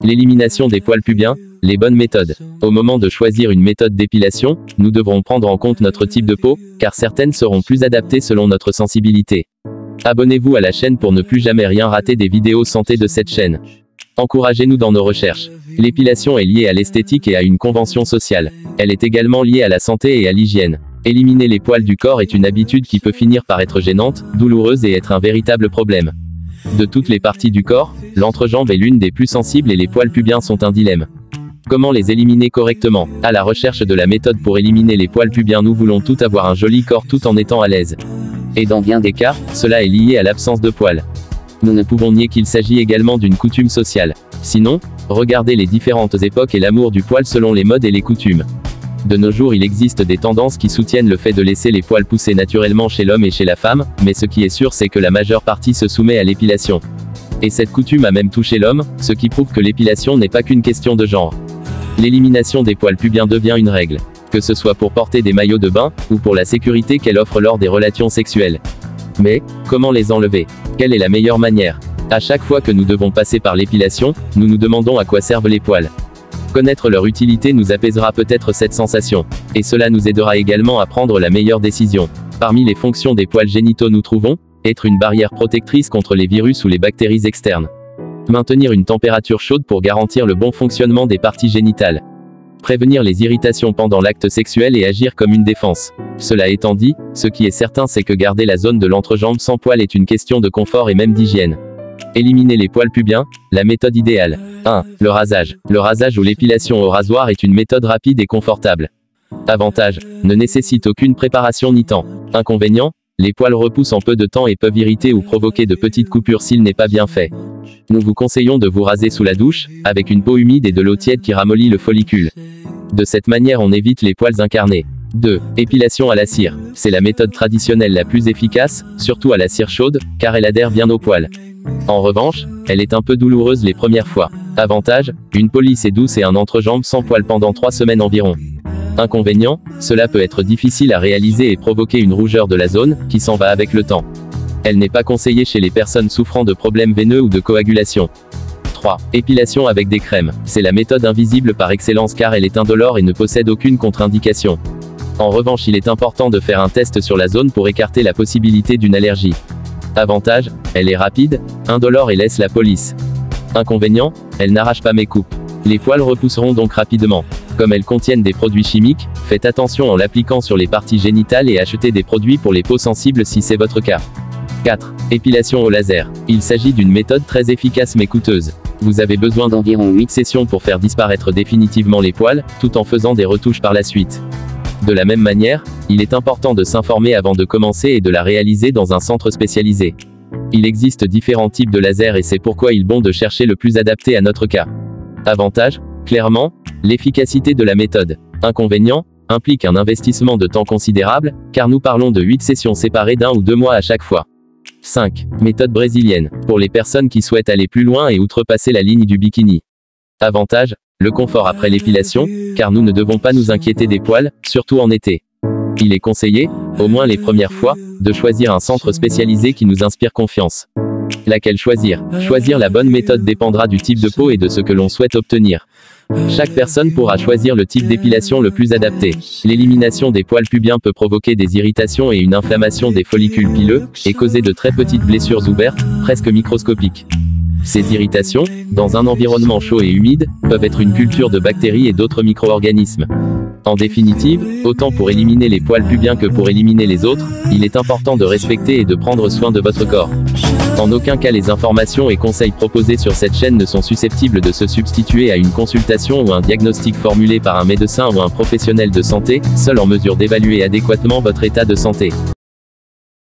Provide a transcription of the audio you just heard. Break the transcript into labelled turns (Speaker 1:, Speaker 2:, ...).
Speaker 1: L'élimination des poils pubiens, les bonnes méthodes. Au moment de choisir une méthode d'épilation, nous devrons prendre en compte notre type de peau, car certaines seront plus adaptées selon notre sensibilité. Abonnez-vous à la chaîne pour ne plus jamais rien rater des vidéos santé de cette chaîne. Encouragez-nous dans nos recherches. L'épilation est liée à l'esthétique et à une convention sociale. Elle est également liée à la santé et à l'hygiène. Éliminer les poils du corps est une habitude qui peut finir par être gênante, douloureuse et être un véritable problème. De toutes les parties du corps, l'entrejambe est l'une des plus sensibles et les poils pubiens sont un dilemme. Comment les éliminer correctement? À la recherche de la méthode pour éliminer les poils pubiens, nous voulons tout avoir un joli corps tout en étant à l'aise. Et dans bien des cas, cela est lié à l'absence de poils. Nous ne pouvons nier qu'il s'agit également d'une coutume sociale. Sinon, regardez les différentes époques et l'amour du poil selon les modes et les coutumes. De nos jours, il existe des tendances qui soutiennent le fait de laisser les poils pousser naturellement chez l'homme et chez la femme, mais ce qui est sûr c'est que la majeure partie se soumet à l'épilation. Et cette coutume a même touché l'homme, ce qui prouve que l'épilation n'est pas qu'une question de genre. L'élimination des poils pubiens devient une règle. Que ce soit pour porter des maillots de bain, ou pour la sécurité qu'elle offre lors des relations sexuelles. Mais, comment les enlever? Quelle est la meilleure manière? À chaque fois que nous devons passer par l'épilation, nous nous demandons à quoi servent les poils. Connaître leur utilité nous apaisera peut-être cette sensation. Et cela nous aidera également à prendre la meilleure décision. Parmi les fonctions des poils génitaux nous trouvons, être une barrière protectrice contre les virus ou les bactéries externes. Maintenir une température chaude pour garantir le bon fonctionnement des parties génitales. Prévenir les irritations pendant l'acte sexuel et agir comme une défense. Cela étant dit, ce qui est certain c'est que garder la zone de l'entrejambe sans poils est une question de confort et même d'hygiène. Éliminer les poils pubiens, la méthode idéale. 1. Le rasage. Le rasage ou l'épilation au rasoir est une méthode rapide et confortable. Avantage. Ne nécessite aucune préparation ni temps. Inconvénient. Les poils repoussent en peu de temps et peuvent irriter ou provoquer de petites coupures s'il n'est pas bien fait. Nous vous conseillons de vous raser sous la douche, avec une peau humide et de l'eau tiède qui ramollit le follicule. De cette manière on évite les poils incarnés. 2. Épilation à la cire. C'est la méthode traditionnelle la plus efficace, surtout à la cire chaude, car elle adhère bien aux poils. En revanche, elle est un peu douloureuse les premières fois. Avantage, une peau lisse et douce et un entrejambe sans poils pendant 3 semaines environ. Inconvénient, cela peut être difficile à réaliser et provoquer une rougeur de la zone, qui s'en va avec le temps. Elle n'est pas conseillée chez les personnes souffrant de problèmes veineux ou de coagulation. 3. Épilation avec des crèmes. C'est la méthode invisible par excellence car elle est indolore et ne possède aucune contre-indication. En revanche, il est important de faire un test sur la zone pour écarter la possibilité d'une allergie. Avantage, elle est rapide, indolore et laisse la peau lisse. Inconvénient, elle n'arrache pas mes coupes. Les poils repousseront donc rapidement. Comme elles contiennent des produits chimiques, faites attention en l'appliquant sur les parties génitales et achetez des produits pour les peaux sensibles si c'est votre cas. 4. Épilation au laser. Il s'agit d'une méthode très efficace mais coûteuse. Vous avez besoin d'environ 8 sessions pour faire disparaître définitivement les poils, tout en faisant des retouches par la suite. De la même manière, il est important de s'informer avant de commencer et de la réaliser dans un centre spécialisé. Il existe différents types de lasers et c'est pourquoi il est bon de chercher le plus adapté à notre cas. Avantage, clairement, l'efficacité de la méthode. Inconvénient, implique un investissement de temps considérable, car nous parlons de 8 sessions séparées d'1 ou 2 mois à chaque fois. 5. Méthode brésilienne. Pour les personnes qui souhaitent aller plus loin et outrepasser la ligne du bikini. Avantage, le confort après l'épilation, car nous ne devons pas nous inquiéter des poils, surtout en été. Il est conseillé, au moins les premières fois, de choisir un centre spécialisé qui nous inspire confiance. Laquelle choisir? Choisir la bonne méthode dépendra du type de peau et de ce que l'on souhaite obtenir. Chaque personne pourra choisir le type d'épilation le plus adapté. L'élimination des poils pubiens peut provoquer des irritations et une inflammation des follicules pileux, et causer de très petites blessures ouvertes, presque microscopiques. Ces irritations, dans un environnement chaud et humide, peuvent être une culture de bactéries et d'autres micro-organismes. En définitive, autant pour éliminer les poils pubiens que pour éliminer les autres, il est important de respecter et de prendre soin de votre corps. En aucun cas les informations et conseils proposés sur cette chaîne ne sont susceptibles de se substituer à une consultation ou un diagnostic formulé par un médecin ou un professionnel de santé, seul en mesure d'évaluer adéquatement votre état de santé.